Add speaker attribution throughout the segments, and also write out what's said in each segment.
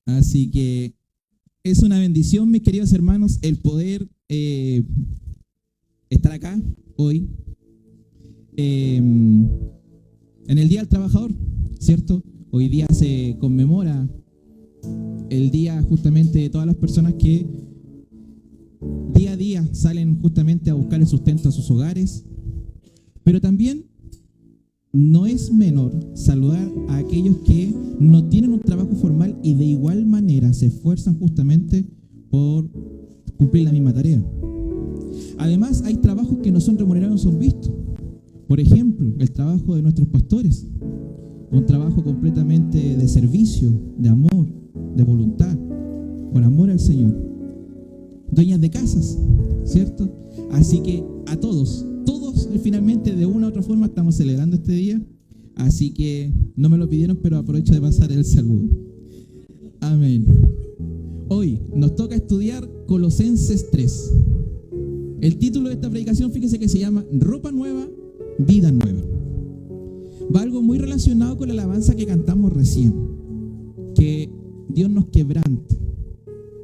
Speaker 1: Así que es una bendición, mis queridos hermanos, el poder estar acá hoy en el Día del Trabajador, ¿cierto? Hoy día se conmemora el día justamente de todas las personas que día a día salen justamente a buscar el sustento a sus hogares, pero también no es menor saludar a aquellos que no tienen un trabajo formal y de igual manera se esfuerzan justamente por cumplir la misma tarea. Además, hay trabajos que no son remunerados, son vistos. Por ejemplo, el trabajo de nuestros pastores, un trabajo completamente de servicio, de amor, de voluntad, por amor al Señor. Dueñas de casas, ¿cierto? Así que a todos finalmente de una u otra forma estamos celebrando este día. Así que no me lo pidieron, pero aprovecho de pasar el saludo. Amén. Hoy nos toca estudiar Colosenses 3. El título de esta predicación, fíjense que se llama Ropa Nueva, Vida Nueva. Va algo muy relacionado con la alabanza que cantamos recién. Que Dios nos quebrante,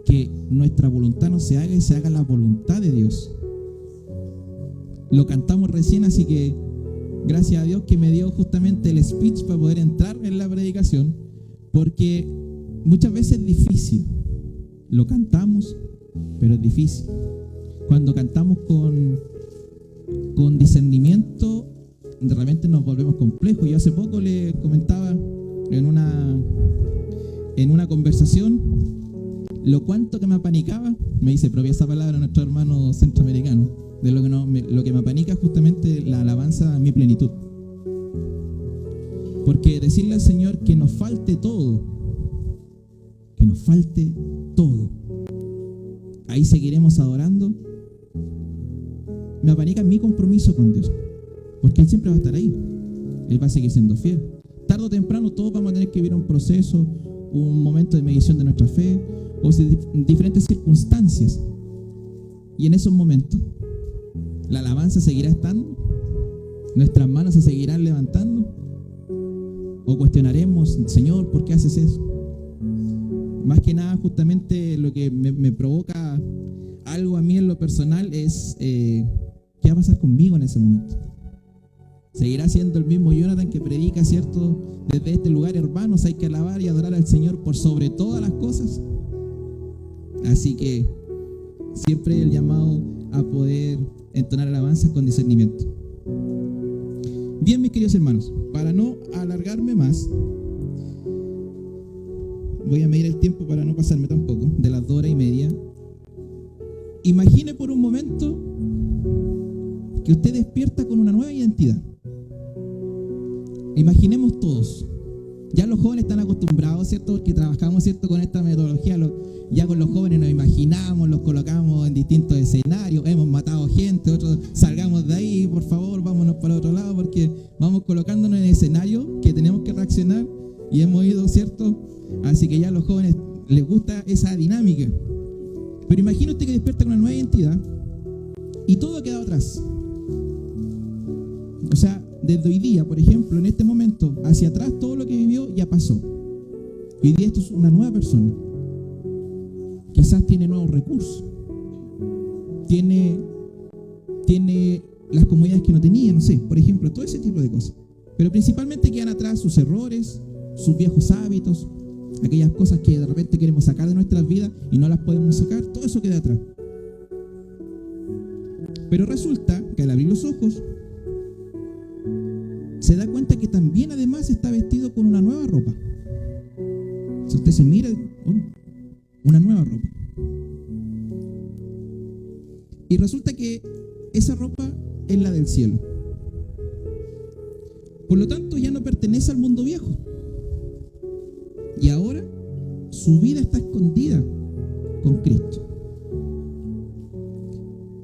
Speaker 1: que nuestra voluntad no se haga y se haga la voluntad de Dios. Lo cantamos recién, así que gracias a Dios que me dio justamente el speech para poder entrar en la predicación, porque muchas veces es difícil. Lo cantamos, pero es difícil. Cuando cantamos con discernimiento, de repente nos volvemos complejos. Yo hace poco le comentaba en una conversación lo cuánto que me apanicaba, me dice propia esa palabra nuestro hermano centroamericano, de lo que me apanica justamente la alabanza a mi plenitud. Porque decirle al Señor que nos falte todo, ahí seguiremos adorando, me apanica mi compromiso con Dios, porque Él siempre va a estar ahí, Él va a seguir siendo fiel. Tarde o temprano todos vamos a tener que vivir un proceso, un momento de medición de nuestra fe, o diferentes circunstancias, y en esos momentos la alabanza seguirá estando, nuestras manos se seguirán levantando, o cuestionaremos, Señor, ¿por qué haces eso? Más que nada, justamente lo que me provoca algo a mí en lo personal es ¿qué va a pasar conmigo en ese momento? ¿Seguirá siendo el mismo Jonathan que predica, cierto? Desde este lugar, hermanos, hay que alabar y adorar al Señor por sobre todas las cosas. Así que siempre el llamado a poder entonar alabanzas con discernimiento. Bien, mis queridos hermanos, para no alargarme más, voy a medir el tiempo para no pasarme tampoco de las 2 horas y media. Imagine por un momento que usted despierta con una nueva identidad. Imaginemos todos. Ya los jóvenes están acostumbrados, ¿cierto? Porque trabajamos, ¿cierto? Con esta metodología. Ya con los jóvenes nos imaginamos, los colocamos en distintos escenarios. Hemos matado gente, otros salgamos de ahí, por favor, vámonos para el otro lado, porque vamos colocándonos en escenarios que tenemos que reaccionar y hemos ido, ¿cierto? Así que ya a los jóvenes les gusta esa dinámica. Pero imagine usted que despierta con una nueva identidad y todo ha quedado atrás. O sea, desde hoy día, por ejemplo, en este momento, hacia atrás, todo lo que vivió ya pasó. Hoy día esto es una nueva persona. Quizás tiene nuevos recursos. Tiene las comodidades que no tenía, no sé, por ejemplo, todo ese tipo de cosas. Pero principalmente quedan atrás sus errores, sus viejos hábitos, aquellas cosas que de repente queremos sacar de nuestras vidas y no las podemos sacar, todo eso queda atrás. Pero resulta que al abrir los ojos, se da cuenta que también además está vestido con una nueva ropa. Si usted se mira, una nueva ropa. Y resulta que esa ropa es la del cielo. Por lo tanto, ya no pertenece al mundo viejo. Y ahora su vida está escondida con Cristo.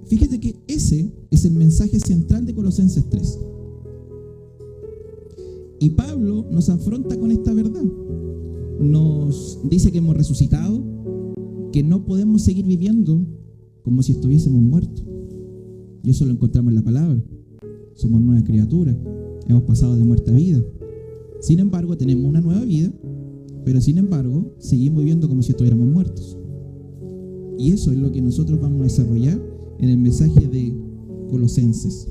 Speaker 1: Fíjate que ese es el mensaje central de Colosenses 3. Y Pablo nos afronta con esta verdad. Nos dice que hemos resucitado, que no podemos seguir viviendo como si estuviésemos muertos. Y eso lo encontramos en la palabra. Somos nuevas criaturas. Hemos pasado de muerte a vida. Sin embargo, tenemos una nueva vida pero sin embargo seguimos viviendo como si estuviéramos muertos. Y eso es lo que nosotros vamos a desarrollar en el mensaje de Colosenses.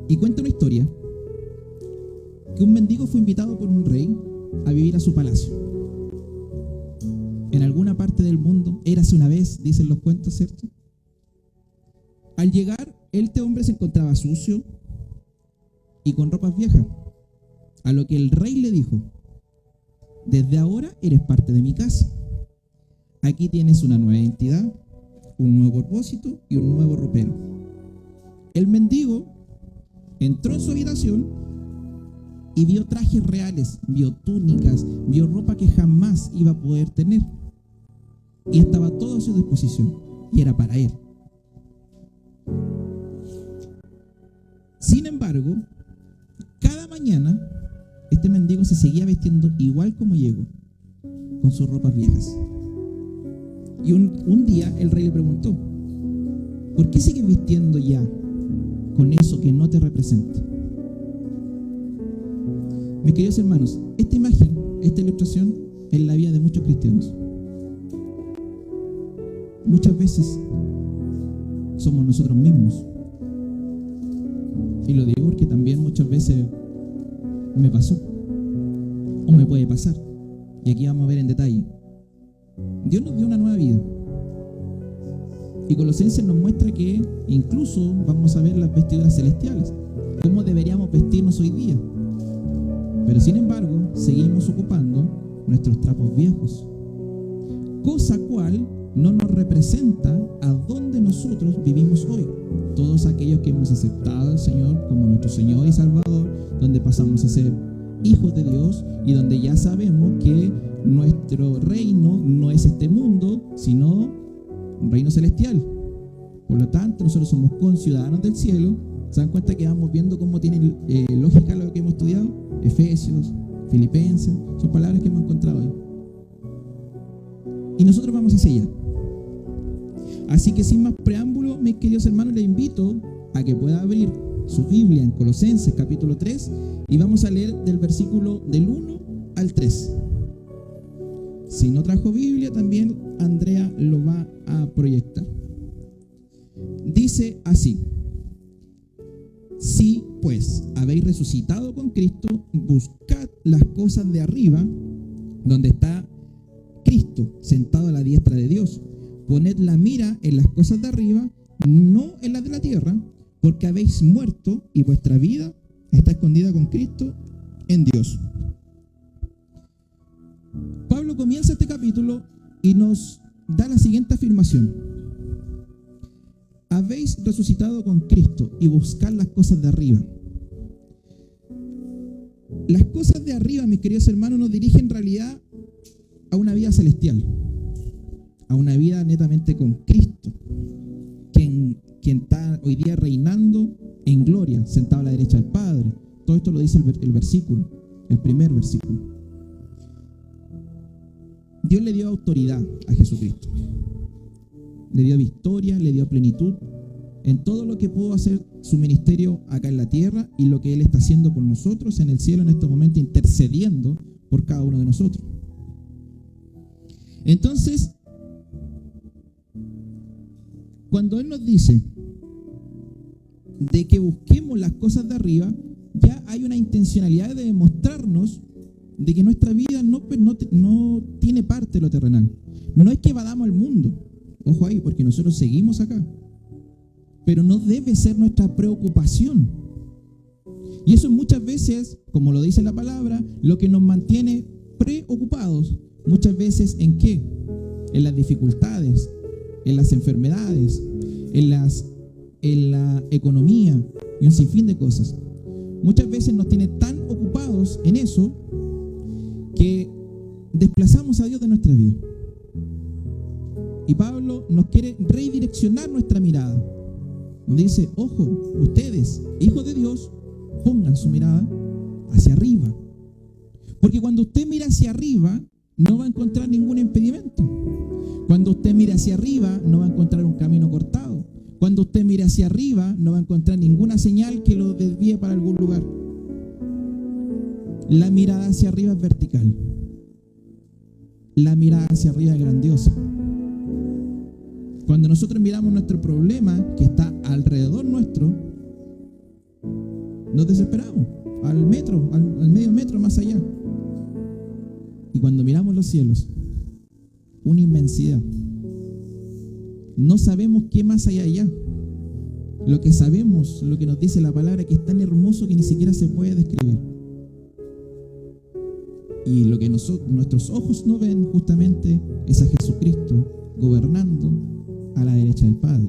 Speaker 1: Y cuenta una historia que un mendigo fue invitado por un rey a vivir a su palacio. En alguna parte del mundo, érase una vez, dicen los cuentos, ¿cierto? Al llegar, este hombre se encontraba sucio y con ropas viejas, a lo que el rey le dijo: desde ahora eres parte de mi casa. Aquí tienes una nueva identidad, un nuevo propósito y un nuevo ropero. El mendigo entró en su habitación y vio trajes reales, vio túnicas, vio ropa que jamás iba a poder tener. Y estaba todo a su disposición, y era para él. Sin embargo, cada mañana este mendigo se seguía vistiendo igual como llegó, con sus ropas viejas. Y un día el rey le preguntó: ¿por qué sigues vistiendo ya con eso que no te representa? Mis queridos hermanos, esta imagen, esta ilustración es la vida de muchos cristianos. Muchas veces somos nosotros mismos. Y lo digo porque también muchas veces me pasó o me puede pasar. Y aquí vamos a ver en detalle. Dios nos dio una nueva vida. Y Colosenses nos muestra que incluso vamos a ver las vestiduras celestiales, cómo deberíamos vestirnos hoy día. Pero sin embargo, seguimos ocupando nuestros trapos viejos, cosa cual no nos representa a dónde nosotros vivimos hoy. Todos aquellos que hemos aceptado al Señor como nuestro Señor y Salvador, donde pasamos a ser hijos de Dios y donde ya sabemos que nuestro reino no es este mundo, sino un reino celestial. Por lo tanto, nosotros somos conciudadanos del cielo. ¿Se dan cuenta que vamos viendo cómo tiene lógica lo que hemos estudiado? Efesios, Filipenses, son palabras que hemos encontrado ahí. Y nosotros vamos hacia allá. Así que sin más preámbulo, mis queridos hermanos, les invito a que pueda abrir su Biblia en Colosenses capítulo 3 y vamos a leer del versículo del 1 al 3. Si no trajo Biblia, también Andrea lo va a proyectar. Dice así: si pues habéis resucitado con Cristo, buscad las cosas de arriba, donde está Cristo sentado a la diestra de Dios. Poned la mira en las cosas de arriba, no en las de la tierra, porque habéis muerto y vuestra vida está escondida con Cristo en Dios. Pablo comienza este capítulo y nos da la siguiente afirmación: habéis resucitado con Cristo y buscad las cosas de arriba. Las cosas de arriba, mis queridos hermanos, nos dirigen en realidad a una vida celestial, a una vida netamente con Cristo, quien está hoy día reinando en gloria, sentado a la derecha del Padre. Todo esto lo dice el versículo, el primer versículo. Dios le dio autoridad a Jesucristo, le dio victoria, le dio plenitud en todo lo que pudo hacer su ministerio acá en la tierra y lo que Él está haciendo por nosotros en el cielo en este momento, intercediendo por cada uno de nosotros. Entonces, cuando Él nos dice de que busquemos las cosas de arriba, ya hay una intencionalidad de demostrarnos de que nuestra vida no tiene parte de lo terrenal. No es que evadamos al mundo, ojo ahí, porque nosotros seguimos acá, pero no debe ser nuestra preocupación. Y eso muchas veces, como lo dice la palabra, lo que nos mantiene preocupados, muchas veces ¿en qué? En las dificultades, en las enfermedades, en la economía y un sinfín de cosas. Muchas veces nos tiene tan ocupados en eso que desplazamos a Dios de nuestra vida. Y Pablo nos quiere redireccionar nuestra mirada. Nos dice: ojo, ustedes, hijos de Dios, pongan su mirada hacia arriba. Porque cuando usted mira hacia arriba, no va a encontrar ningún impedimento. Cuando usted mira hacia arriba, no va a encontrar un camino cortado. Cuando usted mira hacia arriba, no va a encontrar ninguna señal que lo desvíe para algún lugar. La mirada hacia arriba es vertical. La mirada hacia arriba es grandiosa. Cuando nosotros miramos nuestro problema que está alrededor nuestro, nos desesperamos al metro, al medio metro más allá. Y cuando miramos los cielos, una inmensidad. No sabemos qué más hay allá. Lo que sabemos, lo que nos dice la palabra, que es tan hermoso que ni siquiera se puede describir. Y lo que nuestros ojos no ven justamente es a Jesucristo gobernando a la derecha del Padre,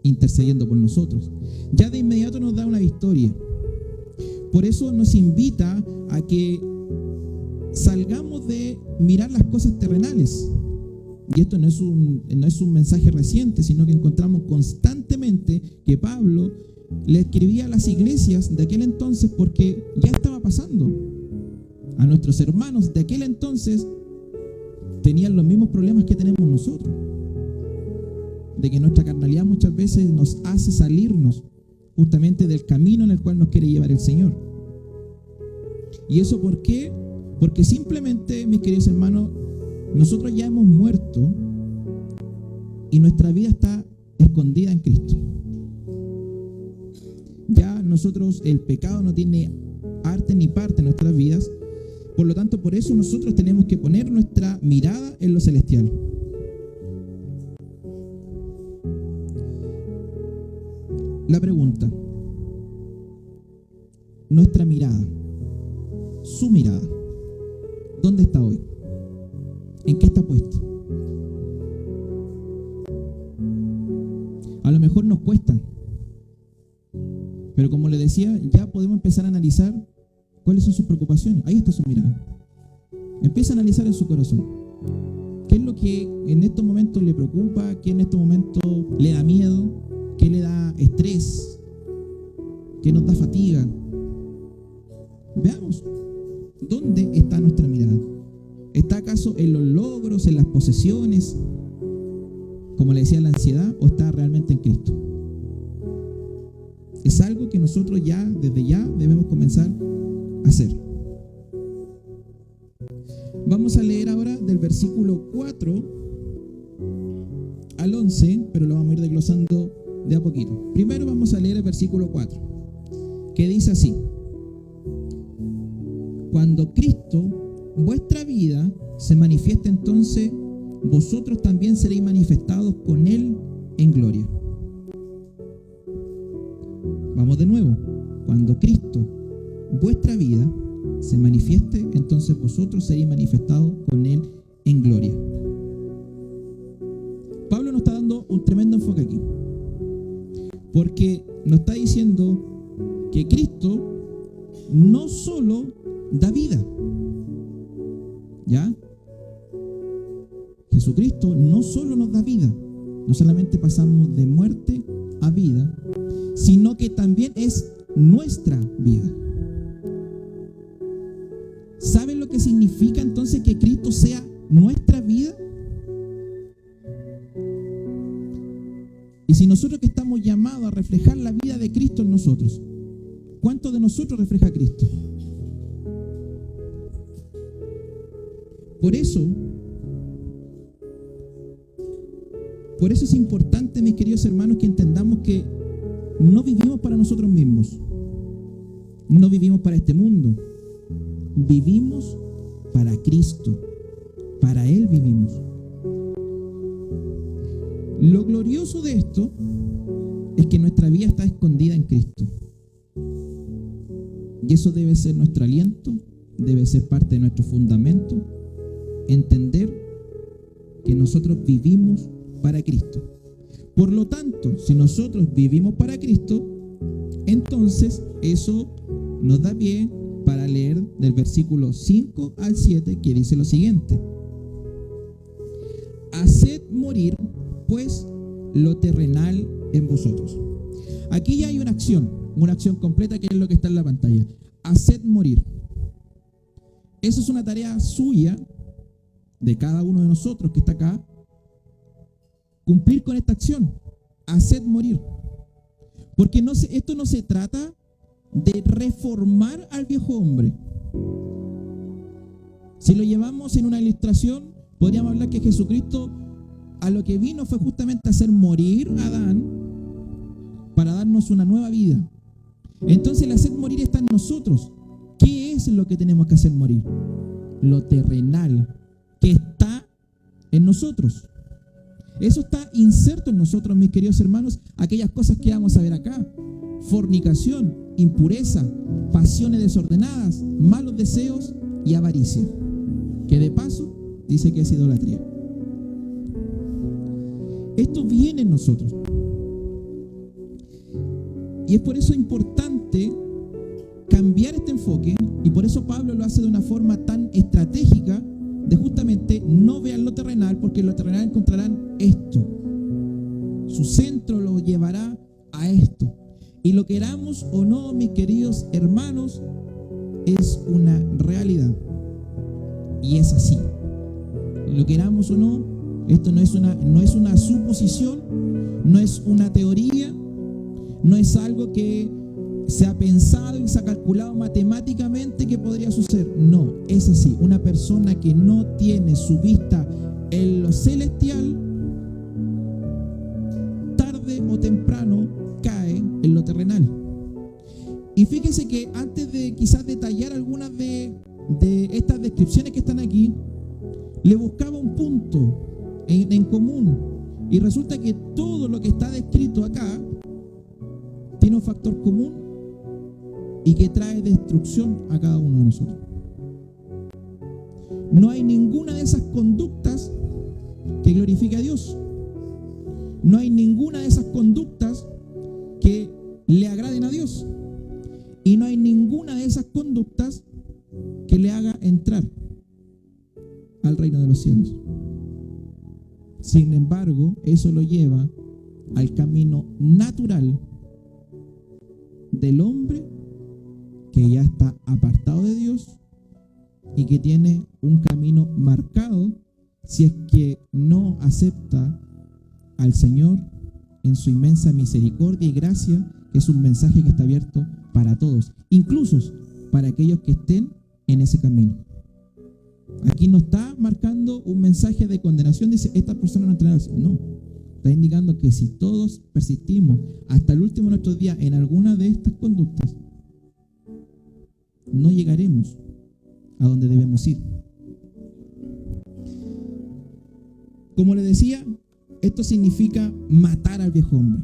Speaker 1: intercediendo por nosotros. Ya de inmediato nos da una victoria. Por eso nos invita a que salgamos de mirar las cosas terrenales. Y esto no es un mensaje reciente, sino que encontramos constantemente que Pablo le escribía a las iglesias de aquel entonces porque ya estaba pasando. A nuestros hermanos de aquel entonces tenían los mismos problemas que tenemos nosotros. De que nuestra carnalidad muchas veces nos hace salirnos justamente del camino en el cual nos quiere llevar el Señor. ¿Y eso por qué? Porque simplemente, mis queridos hermanos, nosotros ya hemos muerto y nuestra vida está escondida en Cristo. Ya nosotros, el pecado no tiene arte ni parte en nuestras vidas. Por lo tanto, por eso nosotros tenemos que poner nuestra mirada en lo celestial. La pregunta, nuestra mirada, su mirada, ¿dónde está hoy? ¿En qué está puesta? A lo mejor nos cuesta, pero como le decía, ya podemos empezar a analizar cuáles son sus preocupaciones. Ahí está su mirada. Empieza a analizar en su corazón. ¿Qué es lo que en estos momentos le preocupa? ¿Qué en estos momentos le da miedo? ¿Qué le da estrés? ¿Qué nos da fatiga? Veamos, ¿dónde está nuestra mirada? ¿Está acaso en los logros, en las posesiones, como le decía, la ansiedad, o está realmente en Cristo? Es algo que nosotros ya, desde ya, debemos comenzar a hacer. Vamos a leer ahora del versículo 4 al 11, pero lo vamos a ir desglosando de a poquito. Primero vamos a leer el versículo 4, que dice así: cuando Cristo, vuestra vida, se manifieste, entonces vosotros también seréis manifestados con Él en gloria. Vamos de nuevo. Cuando Cristo, vuestra vida, se manifieste, entonces vosotros seréis manifestados con Él en gloria. Pablo nos está dando un tremendo enfoque aquí, porque nos está diciendo que Cristo no solo da vida, ¿ya? Jesucristo no solo nos da vida, no solamente pasamos de muerte a vida, sino que también es nuestra vida. ¿Saben lo que significa entonces que Cristo sea nuestra vida? Y si nosotros que estamos llamados a reflejar la vida de Cristo en nosotros, ¿cuánto de nosotros refleja a Cristo? Por eso es importante, mis queridos hermanos, que entendamos que no vivimos para nosotros mismos, no vivimos para este mundo, vivimos para Cristo, para Él vivimos. Lo glorioso de esto es que nuestra vida está escondida en Cristo, y eso debe ser nuestro aliento, debe ser parte de nuestro fundamento, entender que nosotros vivimos para Cristo. Por lo tanto, si nosotros vivimos para Cristo, entonces eso nos da pie para leer del versículo 5 al 7, que dice lo siguiente: haced morir pues lo terrenal en vosotros. Aquí ya hay una acción completa, que es lo que está en la pantalla. Haced morir. Eso es una tarea suya, de cada uno de nosotros que está acá, cumplir con esta acción. Haced morir. Porque esto no se trata de reformar al viejo hombre. Si lo llevamos en una ilustración, podríamos hablar que Jesucristo a lo que vino fue justamente a hacer morir a Adán para darnos una nueva vida. Entonces el hacer morir está en nosotros. ¿Qué es lo que tenemos que hacer morir? Lo terrenal, que está en nosotros. Eso está inserto en nosotros, mis queridos hermanos, aquellas cosas que vamos a ver acá: fornicación, impureza, pasiones desordenadas, malos deseos y avaricia, que de paso dice que es idolatría. Esto viene en nosotros. Y es por eso importante cambiar este enfoque, y por eso Pablo lo hace de una forma tan estratégica, de justamente no vean lo terrenal, porque en lo terrenal encontrarán esto. Su centro lo llevará a esto. Y lo queramos o no, mis queridos hermanos, es una realidad. Y es así. Lo queramos o no, esto no es una suposición, no es una teoría, no es algo que se ha pensado y se ha calculado matemáticamente que podría suceder. No, es así. Una persona que no tiene su vista en lo celestial, tarde o temprano cae en lo terrenal. Y fíjese que antes de quizás detallar algunas de estas descripciones que están aquí, le buscaba un punto en común. Y resulta que todo lo que está descrito acá tiene un factor común y que trae destrucción a cada uno de nosotros. No hay ninguna de esas conductas que glorifique a Dios. No hay ninguna de esas conductas que le agraden a Dios. Y no hay ninguna de esas conductas que le haga entrar al reino de los cielos. Sin embargo, eso lo lleva al camino natural del hombre que ya está apartado de Dios y que tiene un camino marcado si es que no acepta al Señor en su inmensa misericordia y gracia, que es un mensaje que está abierto para todos, incluso para aquellos que estén en ese camino. Aquí no está marcando un mensaje de condenación, dice, esta persona no entrará al cielo. No, está indicando que si todos persistimos hasta el último de nuestros días en alguna de estas conductas, no llegaremos a donde debemos ir. Como le decía, esto significa matar al viejo hombre.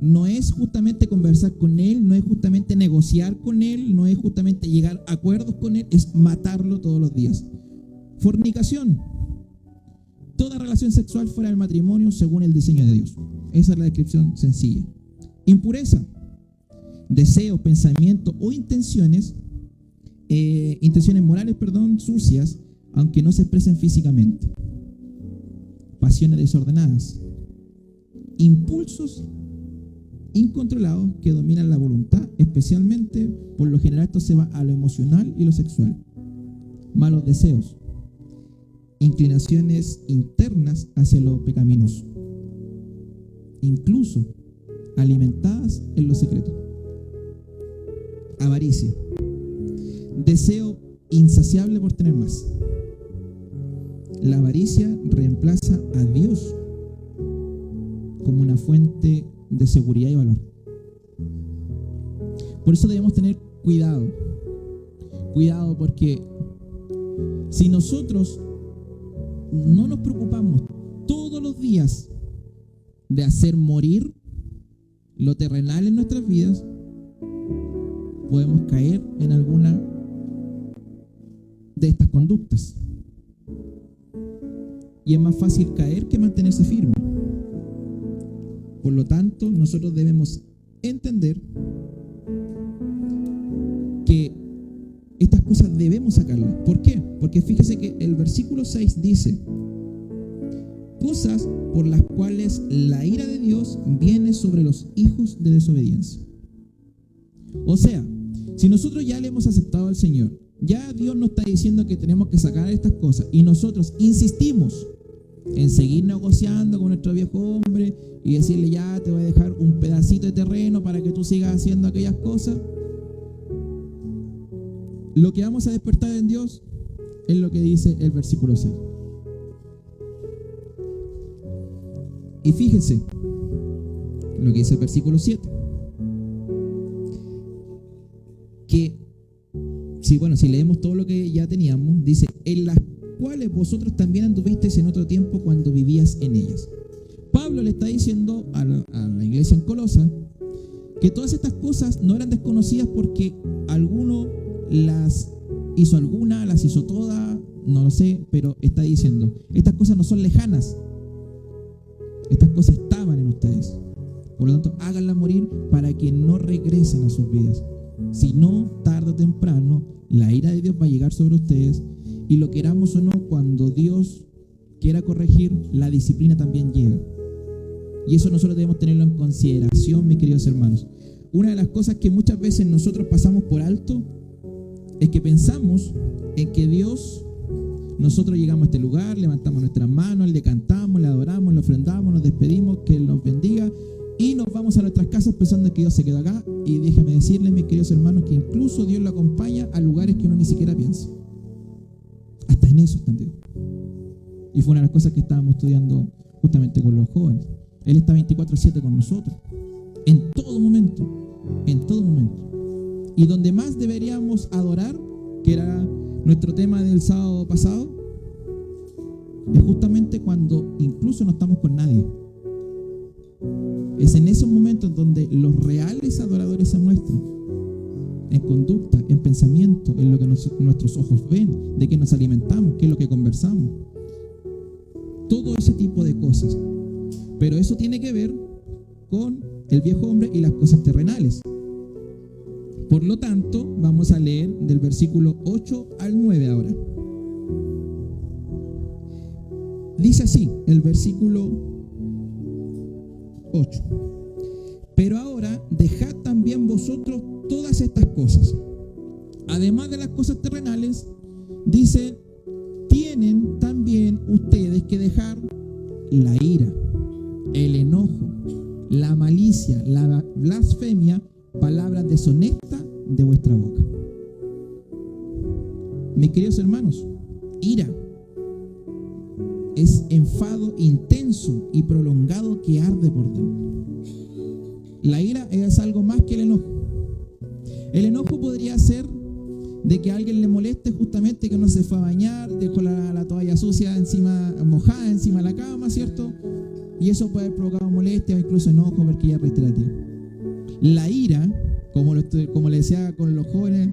Speaker 1: No es justamente conversar con él, no es justamente negociar con él, no es justamente llegar a acuerdos con él, es matarlo todos los días. Fornicación: toda relación sexual fuera del matrimonio según el diseño de Dios. Esa es la descripción sencilla. Impureza: deseos, pensamientos o intenciones morales, sucias, aunque no se expresen físicamente. Pasiones desordenadas: impulsos incontrolados que dominan la voluntad, especialmente, por lo general esto se va a lo emocional y lo sexual. Malos deseos: inclinaciones internas hacia lo pecaminoso, incluso alimentadas en lo secreto. Avaricia: deseo insaciable por tener más. La avaricia reemplaza a Dios como una fuente de seguridad y valor. Por eso debemos tener cuidado. Cuidado, porque si nosotros no nos preocupamos todos los días de hacer morir lo terrenal en nuestras vidas, podemos caer en alguna de estas conductas. Y es más fácil caer que mantenerse firme. Por lo tanto, nosotros debemos entender que estas cosas debemos sacarlas. ¿Por qué? Porque fíjese que el versículo 6 dice: cosas por las cuales la ira de Dios viene sobre los hijos de desobediencia. O sea, si nosotros ya le hemos aceptado al Señor, ya Dios nos está diciendo que tenemos que sacar estas cosas, y nosotros insistimos en seguir negociando con nuestro viejo hombre y decirle: ya te voy a dejar un pedacito de terreno para que tú sigas haciendo aquellas cosas. lo que vamos a despertar en Dios es lo que dice el versículo 6. Y fíjense lo que dice el versículo 7. Que, si leemos todo lo que ya teníamos, dice, en las cuales vosotros también anduvisteis en otro tiempo cuando vivías en ellas. Pablo le está diciendo a la iglesia en Colosa que todas estas cosas no eran desconocidas porque alguno las hizo alguna, las hizo todas, no lo sé, pero está diciendo, estas cosas no son lejanas, estas cosas estaban en ustedes. Por lo tanto, háganlas morir para que no regresen a sus vidas. Si no, tarde o temprano, la ira de Dios va a llegar sobre ustedes, y lo queramos o no, cuando Dios quiera corregir, la disciplina también llega. Y eso nosotros debemos tenerlo en consideración, mis queridos hermanos. Una de las cosas que muchas veces nosotros pasamos por alto es que pensamos en que Dios, nosotros llegamos a este lugar, levantamos nuestras manos, le cantamos, le adoramos, le ofrendamos, nos despedimos, que Él nos bendiga, y nos vamos a nuestras casas pensando que Dios se quedó acá. Y déjame decirles, mis queridos hermanos, que incluso Dios lo acompaña a lugares que uno ni siquiera piensa. Hasta en eso están Dios. Y fue una de las cosas que estábamos estudiando justamente con los jóvenes. Él está 24/7 con nosotros, en todo momento, en todo momento. Y donde más deberíamos adorar, que era nuestro tema del sábado pasado, es justamente cuando incluso no estamos con nadie. Es en esos momentos donde los reales adoradores se muestran, en conducta, en pensamiento, en lo que nuestros ojos ven, de qué nos alimentamos, qué es lo que conversamos. Todo ese tipo de cosas. Pero eso tiene que ver con el viejo hombre y las cosas terrenales. Por lo tanto, vamos a leer del versículo 8 al 9 ahora. Dice así, el versículo 8. Pero ahora dejad también vosotros todas estas cosas. Además de las cosas terrenales, dice, tienen también ustedes que dejar la ira, el enojo, la malicia, la blasfemia, palabras deshonestas de vuestra boca. Mis queridos hermanos, ira es enfado intenso y prolongado que arde por dentro. La ira es algo más que el enojo. El enojo podría ser de que a alguien le moleste justamente que no se fue a bañar, dejó la toalla sucia encima, mojada encima de la cama, ¿cierto? Y eso puede haber provocado molestia o incluso enojo porque ya es reiterativo. La ira, como le decía con los jóvenes,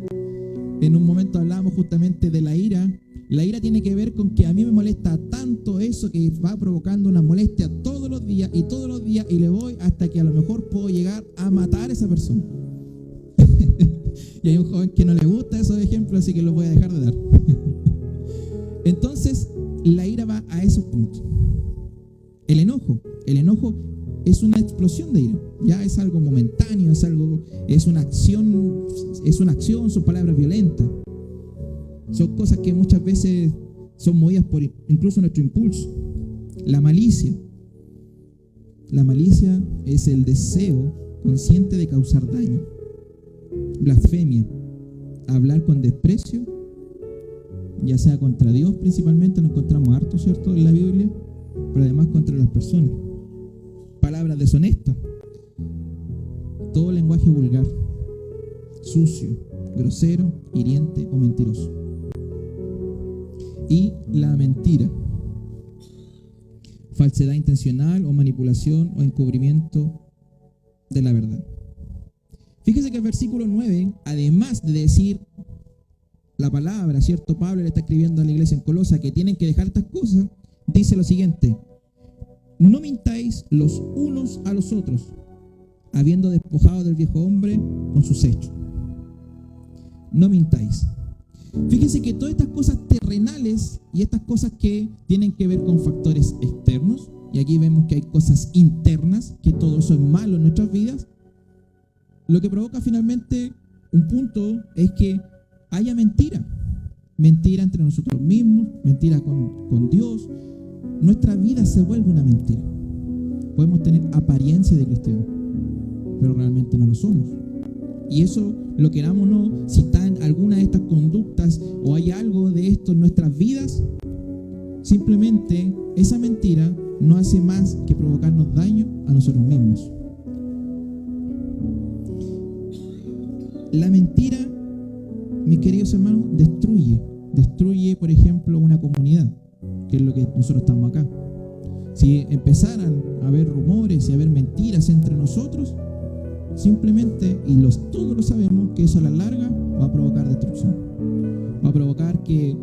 Speaker 1: en un momento hablábamos justamente de la ira. La ira tiene que ver con que a mí me molesta tanto eso que va provocando una molestia todos los días y le voy hasta que a lo mejor puedo llegar a matar a esa persona. Y hay un joven que no le gusta esos ejemplos, así que los voy a dejar de dar. Entonces, la ira va a esos puntos. El enojo es una explosión de ira. Ya es algo momentáneo, es una acción, son palabras violentas. Son cosas que muchas veces son movidas por incluso nuestro impulso. La malicia es el deseo consciente de causar daño. Blasfemia, hablar con desprecio, ya sea contra Dios principalmente, lo encontramos harto, ¿cierto?, en la Biblia, pero además contra las personas. Palabras deshonestas, todo lenguaje vulgar, sucio, grosero, hiriente o mentiroso. Y la mentira, falsedad intencional o manipulación o encubrimiento de la verdad. Fíjese que el versículo 9, además de decir la palabra, ¿cierto? Pablo le está escribiendo a la iglesia en Colosa que tienen que dejar estas cosas, dice lo siguiente: no mintáis los unos a los otros, habiendo despojado del viejo hombre con sus hechos. No mintáis. Fíjense que todas estas cosas terrenales y estas cosas que tienen que ver con factores externos, y aquí vemos que hay cosas internas, que todo eso es malo en nuestras vidas, lo que provoca finalmente un punto es que haya mentira entre nosotros mismos, mentira con Dios. Nuestra vida se vuelve una mentira. Podemos tener apariencia de cristiano, pero realmente no lo somos. Y eso, lo queramos o no, si está en alguna de estas conductas o hay algo de esto en nuestras vidas, simplemente esa mentira no hace más que provocarnos daño a nosotros mismos. La mentira, mis queridos hermanos, destruye, por ejemplo, una comunidad, que es lo que nosotros estamos acá. Si empezaran a haber rumores y a haber mentiras entre nosotros, simplemente, y todos lo sabemos, que eso a la larga va a provocar destrucción. Va a provocar que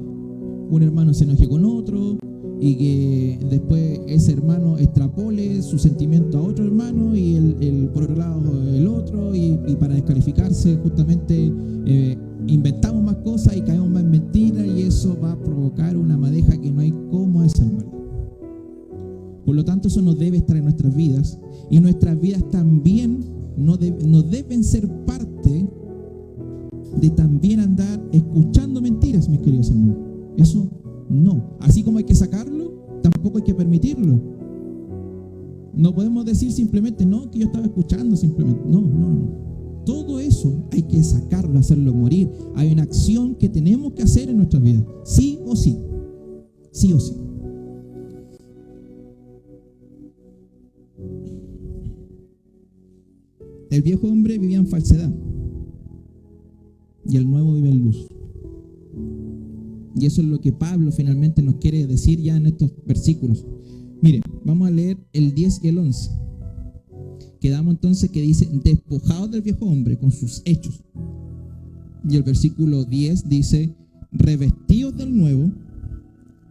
Speaker 1: un hermano se enoje con otro y que después ese hermano extrapole su sentimiento a otro hermano y el por otro lado el otro, y para descalificarse justamente inventamos más cosas y caemos más en mentiras, y eso va a provocar una madeja que no hay cómo desarmarla. Por lo tanto, eso no debe estar en nuestras vidas, y nuestras vidas también no deben ser parte de también andar escuchando mentiras, mis queridos hermanos. Eso no. Así como hay que sacarlo, tampoco hay que permitirlo. No podemos decir simplemente, no, que yo estaba escuchando simplemente. No. Todo eso hay que sacarlo, hacerlo morir. Hay una acción que tenemos que hacer en nuestras vidas. Sí o sí. Sí o sí. El viejo hombre vivía en falsedad y el nuevo vive en luz. Y eso es lo que Pablo finalmente nos quiere decir ya en estos versículos. Mire, vamos a leer el 10 y el 11. Quedamos entonces que dice, despojados del viejo hombre con sus hechos. Y el versículo 10 dice, revestidos del nuevo,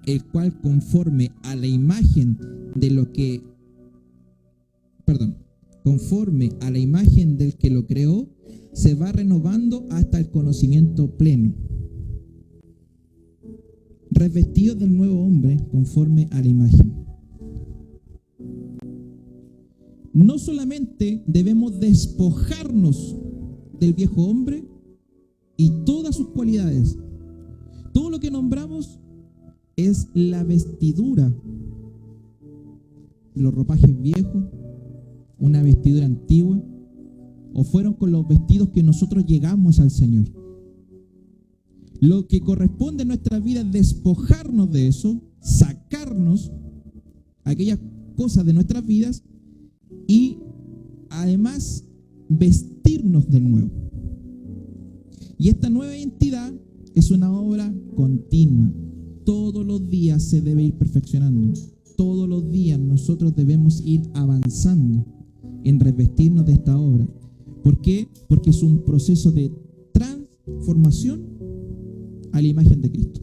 Speaker 1: el cual conforme a la imagen del que lo creó, se va renovando hasta el conocimiento pleno. Revestidos del nuevo hombre conforme a la imagen. No solamente debemos despojarnos del viejo hombre y todas sus cualidades. Todo lo que nombramos es la vestidura. Los ropajes viejos, una vestidura antigua, o fueron con los vestidos que nosotros llegamos al Señor. Lo que corresponde en nuestra vida es despojarnos de eso, sacarnos aquellas cosas de nuestras vidas y además vestirnos del nuevo. Y esta nueva identidad es una obra continua. Todos los días se debe ir perfeccionando. Todos los días nosotros debemos ir avanzando en revestirnos de esta obra. ¿Por qué? Porque es un proceso de transformación a la imagen de Cristo.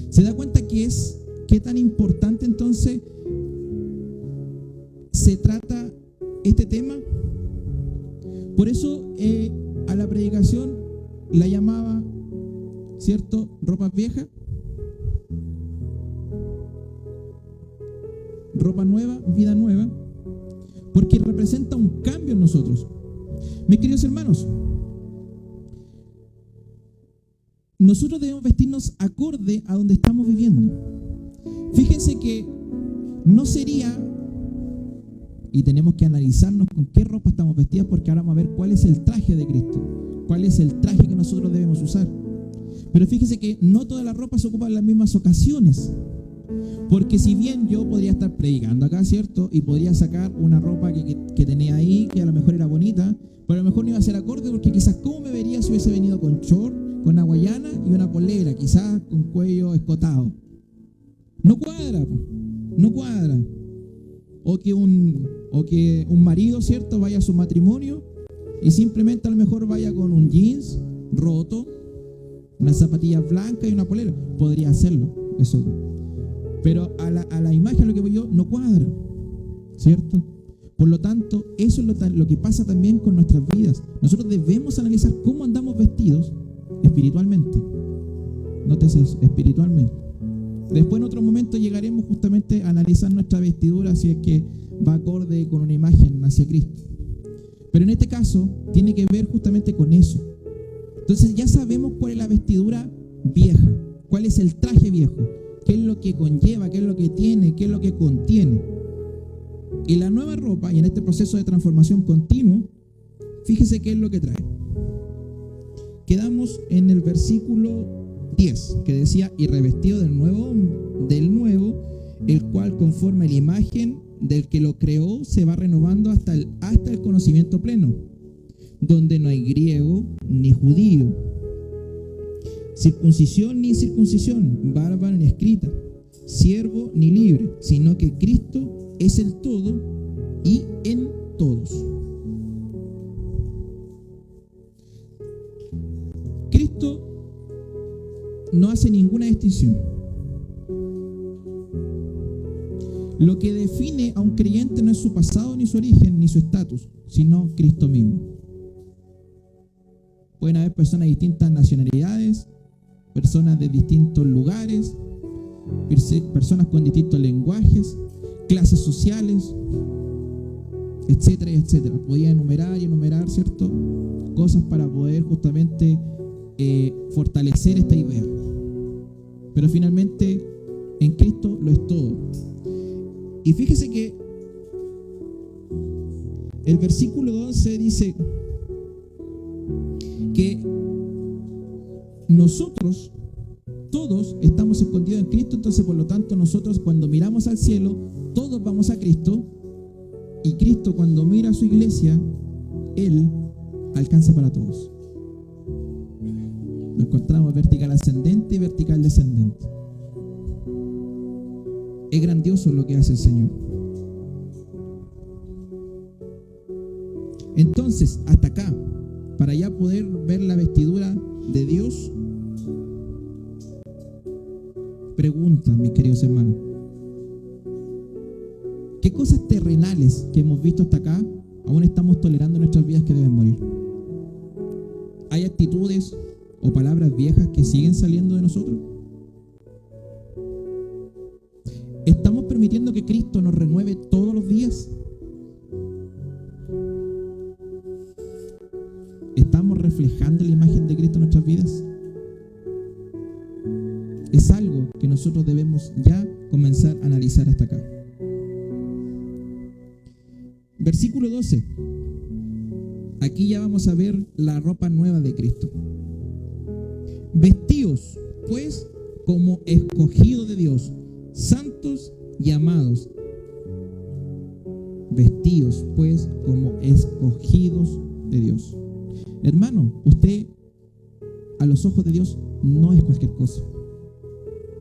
Speaker 1: ¿Se da cuenta qué tan importante entonces se trata este tema? Por eso a la predicación la llamaba, ¿cierto?, ropa vieja, ropa nueva, vida nueva, porque representa un cambio en nosotros. Mis queridos hermanos, nosotros debemos vestirnos acorde a donde estamos viviendo. Fíjense que no sería, y tenemos que analizarnos con qué ropa estamos vestidas, porque ahora vamos a ver cuál es el traje de Cristo, cuál es el traje que nosotros debemos usar. Pero fíjense que no toda la ropa se ocupa en las mismas ocasiones. Porque si bien yo podría estar predicando acá, ¿cierto?, y podría sacar una ropa que tenía ahí, que a lo mejor era bonita, pero a lo mejor no iba a ser acorde, porque quizás cómo me vería si hubiese venido con short, con hawaiana y una polera, quizás con cuello escotado. No cuadra, no cuadra. O que un marido, ¿cierto?, vaya a su matrimonio y simplemente a lo mejor vaya con un jeans roto, unas zapatillas blancas y una polera. Podría hacerlo, eso. Pero a la imagen, lo que voy yo, no cuadra, ¿cierto? Por lo tanto, eso es lo que pasa también con nuestras vidas. Nosotros debemos analizar cómo andamos vestidos espiritualmente. Nótese eso, espiritualmente. Después en otro momento llegaremos justamente a analizar nuestra vestidura, si es que va acorde con una imagen hacia Cristo. Pero en este caso tiene que ver justamente con eso. Entonces ya sabemos cuál es la vestidura vieja, cuál es el traje viejo, qué es lo que conlleva, qué es lo que tiene, qué es lo que contiene. Y la nueva ropa, y en este proceso de transformación continuo, fíjese qué es lo que trae. Quedamos en el versículo 10, que decía, y revestido del nuevo, el cual conforme a la imagen del que lo creó se va renovando hasta el conocimiento pleno, donde no hay griego ni judío, circuncisión ni incircuncisión, bárbaro ni escrita, siervo ni libre, sino que Cristo es el todo y en todos. Cristo no hace ninguna distinción. Lo que define a un creyente no es su pasado, ni su origen, ni su estatus, sino Cristo mismo. Pueden haber personas de distintas nacionalidades, personas de distintos lugares, personas con distintos lenguajes, clases sociales, etcétera, etcétera. Podía enumerar y enumerar, ¿cierto?, cosas para poder justamente fortalecer esta idea. Pero finalmente, en Cristo lo es todo. Y fíjese que el versículo 12 dice que nosotros todos estamos escondidos en Cristo, entonces por lo tanto nosotros cuando miramos al cielo, todos vamos a Cristo, y Cristo cuando mira a su iglesia, Él alcanza para todos. Nos encontramos vertical ascendente y vertical descendente. Es grandioso lo que hace el Señor. Entonces, hasta acá, para ya poder ver la vestidura de Dios, pregunta, mis queridos hermanos, ¿qué cosas terrenales que hemos visto hasta acá aún estamos tolerando en nuestras vidas que deben morir? ¿Hay actitudes o palabras viejas que siguen saliendo de nosotros? ¿Estamos permitiendo que Cristo nos renueve todos los días? ¿Estamos reflejando la imagen de Cristo en nuestras vidas? Es algo que nosotros debemos ya comenzar a analizar hasta acá. Versículo 12. Aquí ya vamos a ver la ropa nueva de Cristo. Vestíos, pues, como escogidos de Dios, santos y amados. Vestíos, pues, como escogidos de Dios. Hermano, usted a los ojos de Dios no es cualquier cosa.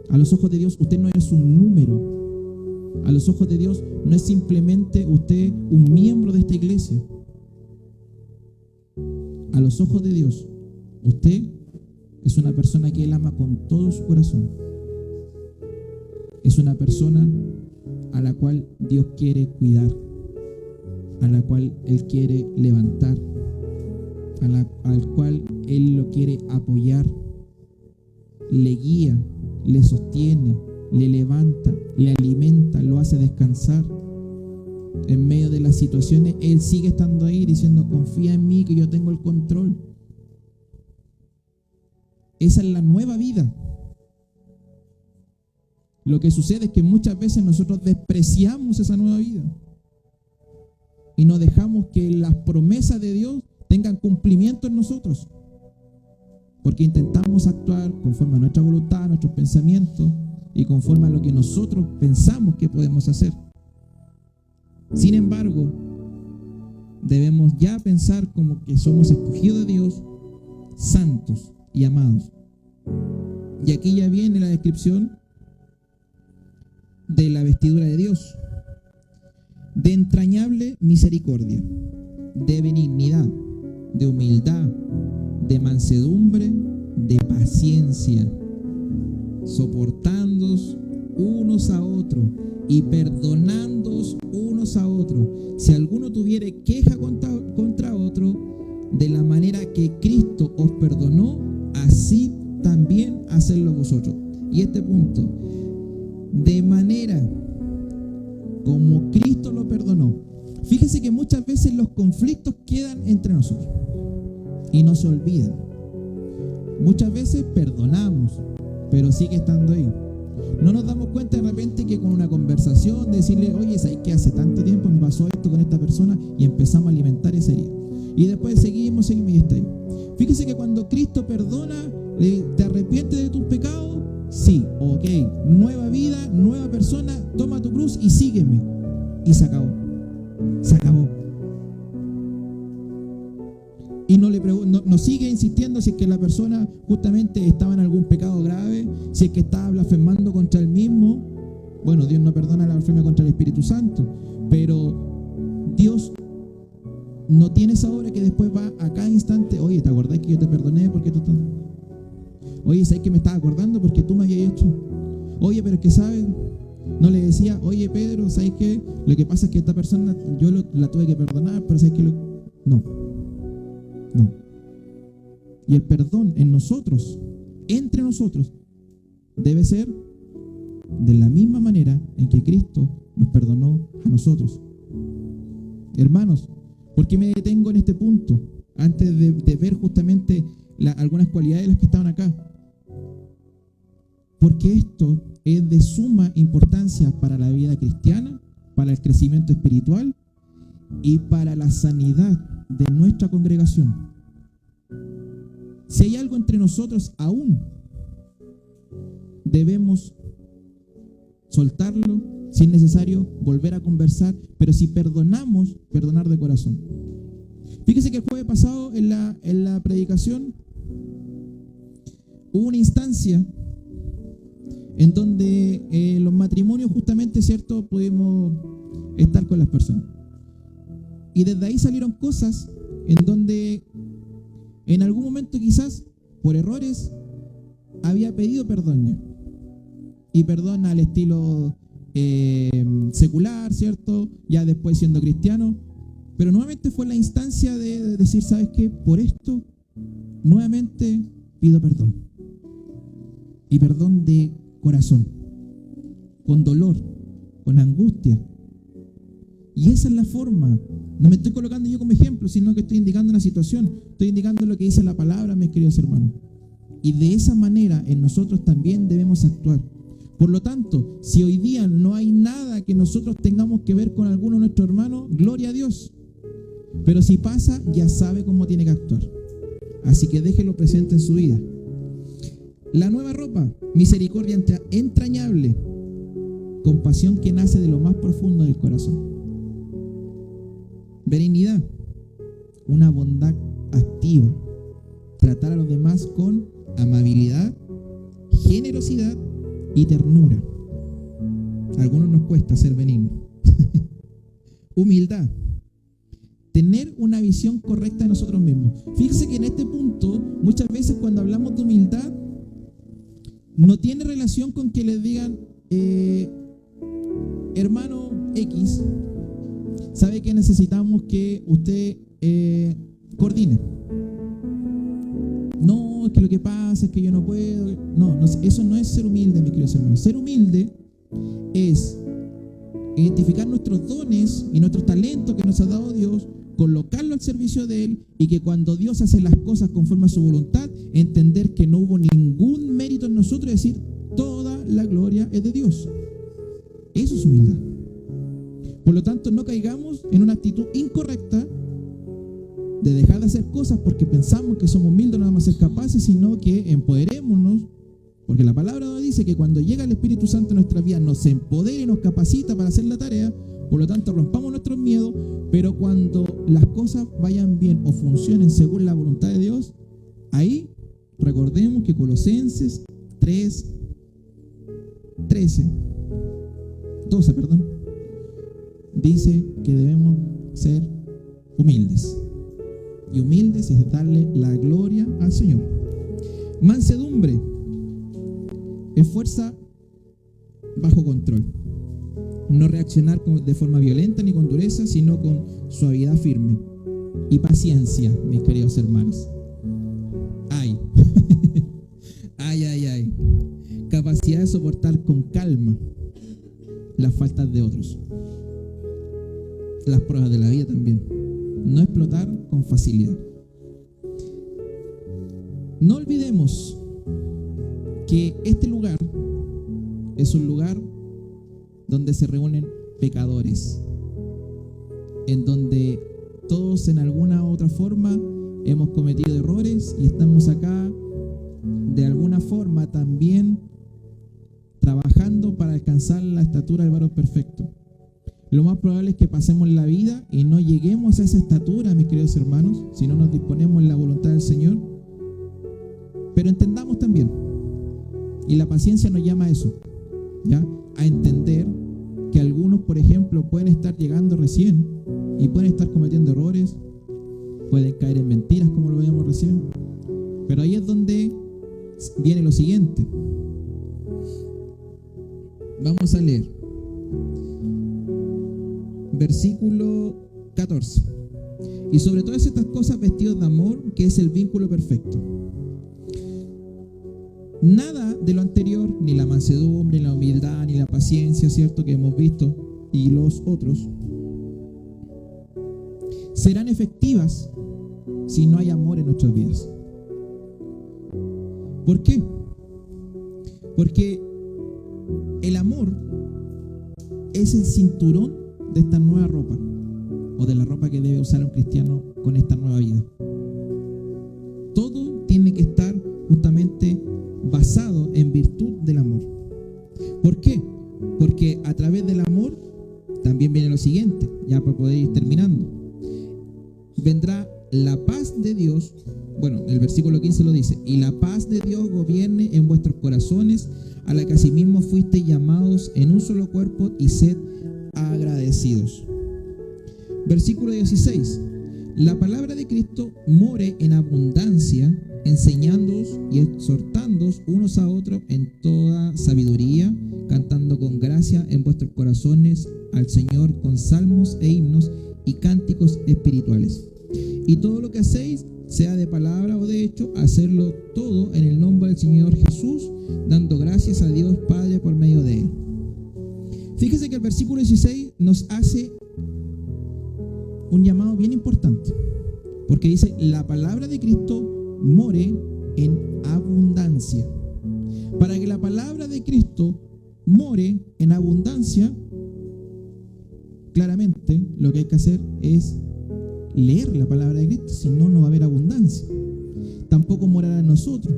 Speaker 1: A los ojos de Dios usted no es un número. A los ojos de Dios no es simplemente usted un miembro de esta iglesia. A los ojos de Dios usted es una persona que Él ama con todo su corazón. Es una persona a la cual Dios quiere cuidar, a la cual Él quiere levantar, al cual Él lo quiere apoyar, le guía, le sostiene, le levanta, le alimenta, lo hace descansar. En medio de las situaciones, Él sigue estando ahí diciendo, confía en mí que yo tengo el control. Esa es la nueva vida. Lo que sucede es que muchas veces nosotros despreciamos esa nueva vida y no dejamos que las promesas de Dios tengan cumplimiento en nosotros, porque intentamos actuar conforme a nuestra voluntad, a nuestros pensamientos y conforme a lo que nosotros pensamos que podemos hacer. Sin embargo, debemos ya pensar como que somos escogidos de Dios, santos y amados. Y aquí ya viene la descripción de la vestidura de Dios: de entrañable misericordia, de benignidad, de humildad, de mansedumbre, de paciencia, soportándoos unos a otros y perdonándoos unos a otros, si alguno tuviere queja contra otro, de la manera que Cristo os perdonó, así también hacedlo vosotros. Y este punto, de manera como Cristo lo perdonó. Fíjese que muchas veces los conflictos quedan entre nosotros y no se olvidan. Muchas veces perdonamos, pero sigue estando ahí. No nos damos cuenta de repente que con una conversación, decirle, oye, ¿sabes qué? Hace tanto tiempo me pasó esto con esta persona, y empezamos a alimentar esa herida. Y después seguimos y está ahí. Fíjese que cuando Cristo perdona, te arrepientes de tus pecados, sí, ok, nueva vida, nueva persona, toma tu cruz y sígueme. Y se acabó. Se acabó. Y no sigue insistiendo si es que la persona justamente estaba en algún pecado grave, si es que estaba blasfemando contra él mismo. Bueno, Dios no perdona la blasfemia contra el Espíritu Santo, pero Dios no tiene esa obra que después va a cada instante. Oye, ¿te acordás que yo te perdoné porque tú estás? Oye, ¿sabes que me estaba acordando porque tú me habías hecho? Oye, pero es que sabes, no le decía, oye Pedro, ¿sabes qué? Lo que pasa es que esta persona yo la tuve que perdonar, pero ¿sabes qué? No. Y el perdón en nosotros, entre nosotros, debe ser de la misma manera en que Cristo nos perdonó a nosotros. Hermanos, ¿por qué me detengo en este punto? Antes de ver justamente algunas cualidades de las que estaban acá. Porque esto es de suma importancia para la vida cristiana, para el crecimiento espiritual y para la sanidad de nuestra congregación. Si hay algo entre nosotros aún, debemos soltarlo, si es necesario, volver a conversar, pero si perdonamos, perdonar de corazón. Fíjese que el jueves pasado en la predicación hubo una instancia en donde los matrimonios justamente, ¿cierto?, pudimos estar con las personas. Y desde ahí salieron cosas en donde en algún momento quizás por errores había pedido perdón ya. Y perdón al estilo secular, ¿cierto? Ya después siendo cristiano. Pero nuevamente fue la instancia de decir, ¿sabes qué? Por esto nuevamente pido perdón. Y perdón de corazón, con dolor, con angustia. Y esa es la forma. No me estoy colocando yo como ejemplo, sino que estoy indicando una situación. Estoy indicando lo que dice la palabra, mis queridos hermanos. Y de esa manera en nosotros también debemos actuar. Por lo tanto, si hoy día no hay nada que nosotros tengamos que ver con alguno de nuestros hermanos, gloria a Dios. Pero si pasa, ya sabe cómo tiene que actuar. Así que déjelo presente en su vida. La nueva ropa, misericordia entrañable, compasión que nace de lo más profundo del corazón. Benignidad, una bondad activa, tratar a los demás con amabilidad, generosidad y ternura. A algunos nos cuesta ser benignos. Humildad, tener una visión correcta de nosotros mismos. Fíjense que en este punto, muchas veces cuando hablamos de humildad, no tiene relación con que les digan, hermano X, sabe que necesitamos que usted coordine. No, es que lo que pasa es que yo no puedo. No, eso no es ser humilde, mis queridos hermanos. Ser humilde es identificar nuestros dones y nuestros talentos que nos ha dado Dios, colocarlo al servicio de Él, y que cuando Dios hace las cosas conforme a su voluntad, entender que no hubo ningún mérito en nosotros y decir, toda la gloria es de Dios. Eso es humildad. Por lo tanto, no caigamos en una actitud incorrecta de dejar de hacer cosas porque pensamos que somos humildes, no vamos a ser capaces, sino que empoderémonos, porque la palabra nos dice que cuando llega el Espíritu Santo en nuestra vida nos empodera y nos capacita para hacer la tarea. Por lo tanto, rompamos nuestros miedos, pero cuando las cosas vayan bien o funcionen según la voluntad de Dios, ahí recordemos que Colosenses 12, dice que debemos ser humildes. Y humildes es darle la gloria al Señor. Mansedumbre es fuerza bajo control. No reaccionar de forma violenta ni con dureza, sino con suavidad firme. Y paciencia, mis queridos hermanos. Ay. Ay. Capacidad de soportar con calma las faltas de otros. Las pruebas de la vida también. No explotar con facilidad. No olvidemos que este lugar es un lugar donde se reúnen pecadores, en donde todos en alguna u otra forma hemos cometido errores y estamos acá de alguna forma también trabajando para alcanzar la estatura del varón perfecto. Lo más probable es que pasemos la vida y no lleguemos a esa estatura, mis queridos hermanos, si no nos disponemos en la voluntad del Señor. Pero entendamos también, y la paciencia nos llama a eso, ¿ya? A entender que algunos, por ejemplo, pueden estar llegando recién y pueden estar cometiendo errores, pueden caer en mentiras, como lo veíamos recién. Pero ahí es donde viene lo siguiente. Vamos a leer versículo 14. Y sobre todas estas cosas vestidos de amor, que es el vínculo perfecto. Nada de lo anterior, ni la mansedumbre, ni la humildad, ni la paciencia, ¿cierto?, que hemos visto, y los otros, serán efectivas si no hay amor en nuestras vidas. ¿Por qué? Porque el amor es el cinturón de esta nueva ropa, o de la ropa que debe usar un cristiano con esta nueva vida. Todo tiene que estar justamente basado en virtud del amor. ¿Por qué? Porque a través del amor también viene lo siguiente, ya para poder ir terminando. Vendrá la paz de Dios. Bueno, el versículo 15 lo dice: y la paz de Dios gobierne en vuestros corazones, a la que asimismo fuisteis llamados en un solo cuerpo, y sed agradecidos. Versículo 16: la palabra de Cristo more en abundancia, enseñándoos y exhortándoos unos a otros en toda sabiduría, cantando con gracia en vuestros corazones al Señor con salmos e himnos y cánticos espirituales. Y todo lo que hacéis, sea de palabra o de hecho, hacerlo todo en el nombre del Señor Jesús, dando gracias a Dios Padre por medio de Él. Fíjese que el versículo 16 nos hace un llamado bien importante, porque dice: la palabra de Cristo more en abundancia. Para que la palabra de Cristo more en abundancia, claramente lo que hay que hacer es leer la palabra de Cristo, si no, no va a haber abundancia. Tampoco morará en nosotros.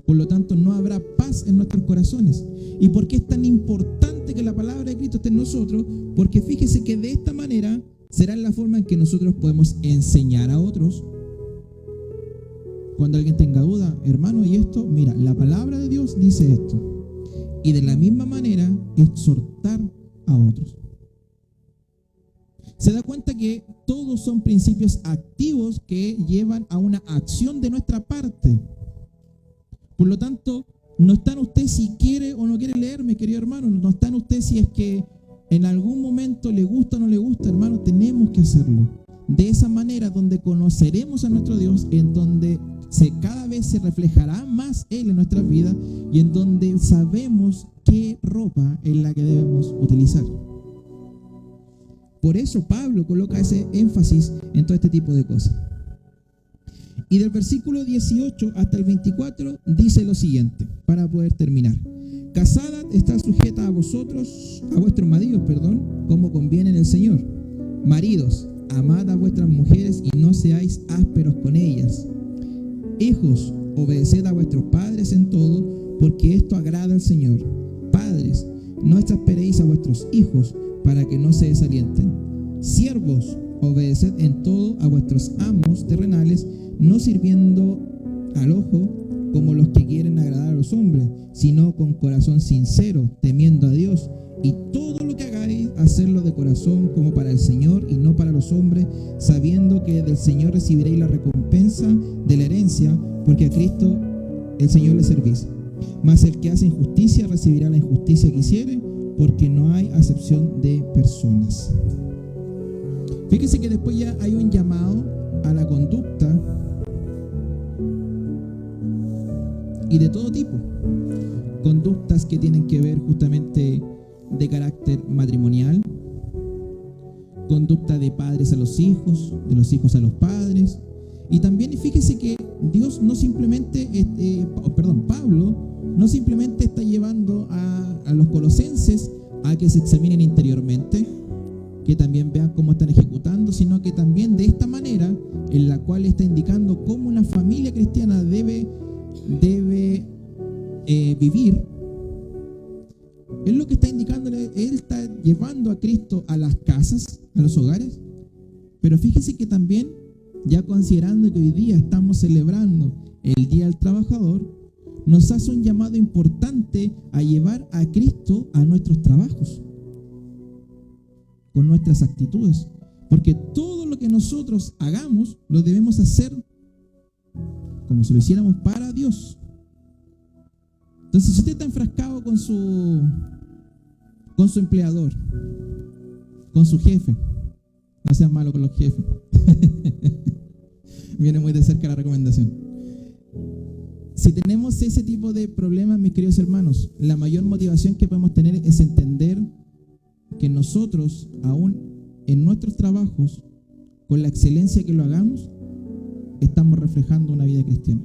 Speaker 1: Por lo tanto, no habrá paz en nuestros corazones. ¿Y por qué es tan importante que la palabra de Cristo esté en nosotros? Porque fíjese que de esta manera será la forma en que nosotros podemos enseñar a otros. Cuando alguien tenga duda, hermano, y esto, mira, la palabra de Dios dice esto. Y de la misma manera, exhortar a otros. Se da cuenta que todos son principios activos que llevan a una acción de nuestra parte. Por lo tanto, no está en usted si quiere o no quiere leerme, querido hermano. No está en usted si es que en algún momento le gusta o no le gusta, hermano. Tenemos que hacerlo. De esa manera, donde conoceremos a nuestro Dios, en donde cada vez se reflejará más Él en nuestras vidas, y en donde sabemos qué ropa es la que debemos utilizar. Por eso Pablo coloca ese énfasis en todo este tipo de cosas. Y del versículo 18 hasta el 24 dice lo siguiente, para poder terminar: casada está sujeta a vuestros maridos, como conviene en el Señor. Maridos, amad a vuestras mujeres y no seáis ásperos con ellas. Hijos, obedeced a vuestros padres en todo, porque esto agrada al Señor. Padres, no exasperéis a vuestros hijos, para que no se desalienten. Siervos, obedeced en todo a vuestros amos terrenales, no sirviendo al ojo como los que quieren agradar a los hombres, sino con corazón sincero, temiendo a Dios. Y todo lo que hagáis, hacedlo de corazón como para el Señor y no para los hombres, sabiendo que del Señor recibiréis la recompensa de la herencia, porque a Cristo el Señor le servís. Mas el que hace injusticia recibirá la injusticia que hiciere, porque no hay acepción de personas. Fíjese que después ya hay un llamado a la conducta, y de todo tipo. Conductas que tienen que ver justamente de carácter matrimonial, conducta de padres a los hijos, de los hijos a los padres. Y también fíjese que Dios no simplemente, Pablo no simplemente está llevando a los colosenses a que se examinen interiormente, que también vean cómo están ejecutando, sino que también de esta vivir, es lo que está indicándole. Él está llevando a Cristo a las casas, a los hogares. Pero fíjese que también, ya considerando que hoy día estamos celebrando el Día del Trabajador, nos hace un llamado importante a llevar a Cristo a nuestros trabajos, con nuestras actitudes. Porque todo lo que nosotros hagamos, lo debemos hacer como si lo hiciéramos para Dios. Entonces, si usted está enfrascado con su empleador, con su jefe, no sean malos con los jefes. Viene muy de cerca la recomendación. Si tenemos ese tipo de problemas, mis queridos hermanos, la mayor motivación que podemos tener es entender que nosotros, aún en nuestros trabajos, con la excelencia que lo hagamos, estamos reflejando una vida cristiana.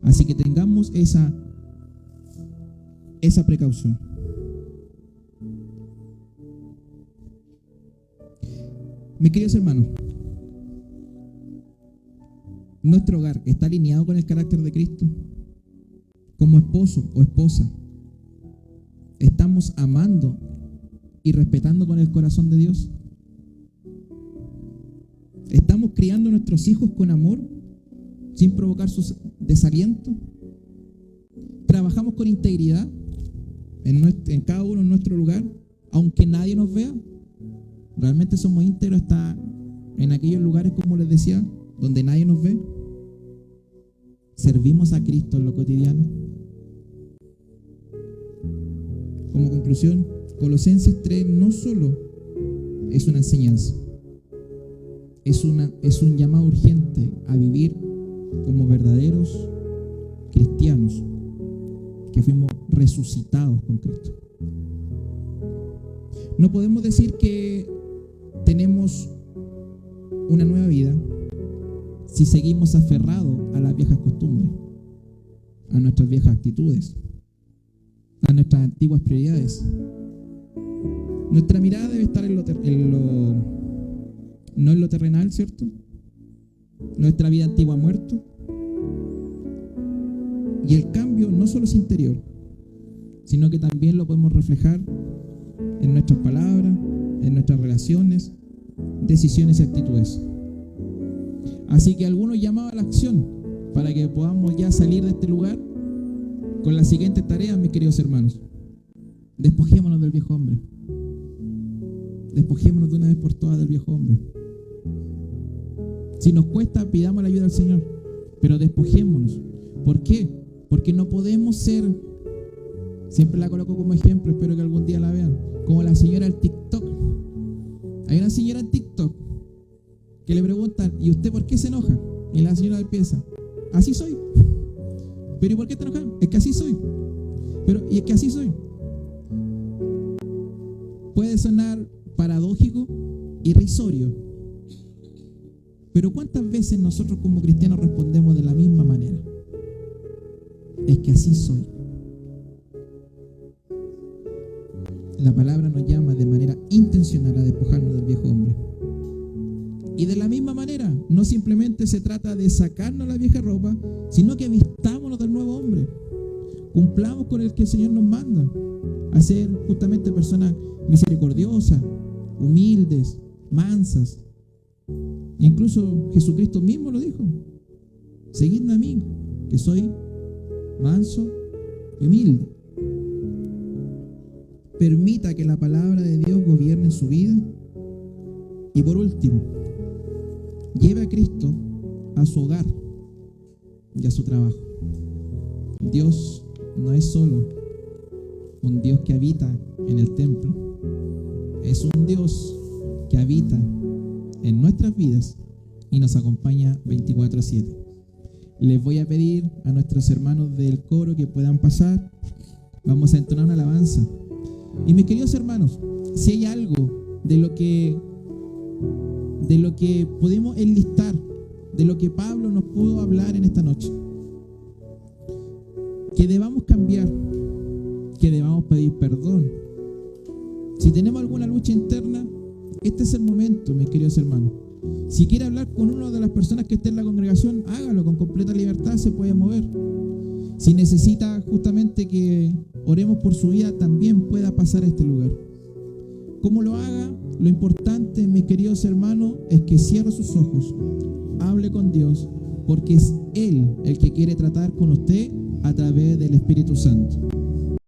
Speaker 1: Así que tengamos esa precaución. Mis queridos hermanos, ¿nuestro hogar está alineado con el carácter de Cristo? Como esposo o esposa, ¿estamos amando y respetando con el corazón de Dios? ¿Estamos criando a nuestros hijos con amor, sin provocar su desaliento? ¿Trabajamos con integridad en cada uno en nuestro lugar, aunque nadie nos vea? ¿Realmente somos íntegros hasta en aquellos lugares, como les decía, donde nadie nos ve? ¿Servimos a Cristo en lo cotidiano? Como conclusión, Colosenses 3 no solo es una enseñanza, es un llamado urgente a vivir como verdaderos cristianos que fuimos resucitados con Cristo. No podemos decir que tenemos una nueva vida si seguimos aferrados a las viejas costumbres, a nuestras viejas actitudes, a nuestras antiguas prioridades. Nuestra mirada debe estar no en lo terrenal, ¿cierto? Nuestra vida antigua ha muerto. Y el cambio no solo es interior, sino que también lo podemos reflejar en nuestras palabras, en nuestras relaciones, decisiones y actitudes. Así que algunos llamados a la acción para que podamos ya salir de este lugar con las siguientes tareas, mis queridos hermanos. Despojémonos del viejo hombre. Despojémonos de una vez por todas del viejo hombre. Si nos cuesta, pidamos la ayuda al Señor, pero despojémonos. ¿Por qué? Porque no podemos ser, siempre la coloco como ejemplo, espero que algún día la vean, como la señora del TikTok. Hay una señora en TikTok que le preguntan, ¿y usted por qué se enoja? Y la señora empieza, así soy. ¿Pero y por qué te enojas? Es que así soy. Pero, y es que así soy. Puede sonar paradójico, irrisorio, pero ¿cuántas veces nosotros como cristianos respondemos de la misma manera? Es que así soy. La palabra nos llama de manera intencional a despojarnos del viejo hombre. Y de la misma manera, no simplemente se trata de sacarnos la vieja ropa, sino que vistámonos del nuevo hombre. Cumplamos con el que el Señor nos manda, a ser justamente personas misericordiosas, humildes, mansas. Incluso Jesucristo mismo lo dijo: seguidme a mí, que soy manso y humilde. Permita que la palabra de Dios gobierne en su vida. Y por último, lleve a Cristo a su hogar y a su trabajo. Dios no es solo un Dios que habita en el templo, es un Dios que habita en nuestras vidas y nos acompaña 24/7. Les voy a pedir a nuestros hermanos del coro que puedan pasar. Vamos a entonar una alabanza. Y mis queridos hermanos, si hay algo de lo que podemos enlistar, de lo que Pablo nos pudo hablar en esta noche, que debamos cambiar, que debamos pedir perdón. Si tenemos alguna lucha interna, este es el momento, mis queridos hermanos. Si quiere hablar con una de las personas que esté en la congregación, hágalo con completa libertad, se puede mover. Si necesita justamente que oremos por su vida, también pueda pasar a este lugar. ¿Cómo lo haga? Lo importante, mis queridos hermanos, es que cierre sus ojos, hable con Dios, porque es Él el que quiere tratar con usted a través del Espíritu Santo.